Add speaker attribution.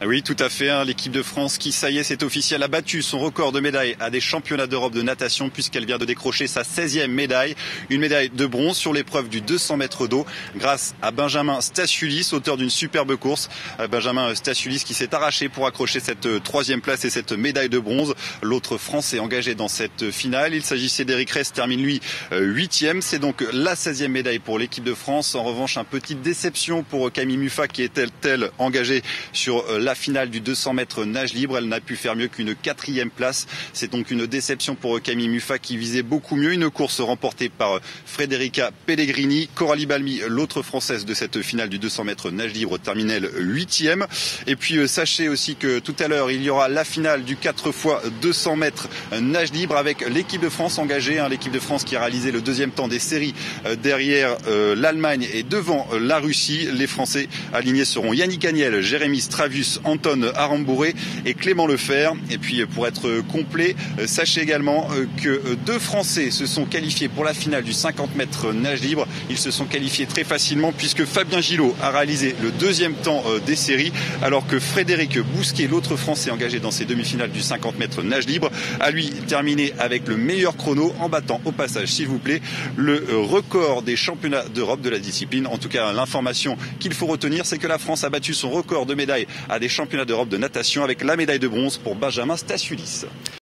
Speaker 1: Oui, tout à fait. L'équipe de France qui, ça y est, c'est officiel, a battu son record de médailles à des championnats d'Europe de natation puisqu'elle vient de décrocher sa 16e médaille. Une médaille de bronze sur l'épreuve du 200 mètres d'eau grâce à Benjamin Stasiulis, auteur d'une superbe course. Benjamin Stasiulis qui s'est arraché pour accrocher cette 3e place et cette médaille de bronze. L'autre Français engagé dans cette finale, il s'agissait d'Eric Ress, termine lui 8e. C'est donc la 16e médaille pour l'équipe de France. En revanche, une petite déception pour Camille Muffat qui est elle engagée sur la finale du 200 mètres nage libre. Elle n'a pu faire mieux qu'une 4e place. C'est donc une déception pour Camille Muffat qui visait beaucoup mieux. Une course remportée par Frederica Pellegrini. Coralie Balmy, l'autre française de cette finale du 200 mètres nage libre, termine elle 8e. Et puis sachez aussi que tout à l'heure, il y aura la finale du 4 x 200 mètres nage libre avec l'équipe de France engagée. L'équipe de France qui a réalisé le 2e temps des séries derrière l'Allemagne et devant la Russie. Les Français alignés seront Yannick Agnel, Jérémy Stravus, Anton Arambouré et Clément Lefer. Et puis pour être complet, sachez également que 2 Français se sont qualifiés pour la finale du 50 mètres nage libre. Ils se sont qualifiés très facilement puisque Fabien Gillot a réalisé le 2e temps des séries alors que Frédéric Bousquet, l'autre Français engagé dans ces demi-finales du 50 mètres nage libre, a lui terminé avec le meilleur chrono en battant au passage, s'il vous plaît, le record des championnats d'Europe de la discipline. En tout cas, l'information qu'il faut retenir, c'est que la France a battu son record de médailles à des championnats d'Europe de natation avec la médaille de bronze pour Benjamin Stasiulis.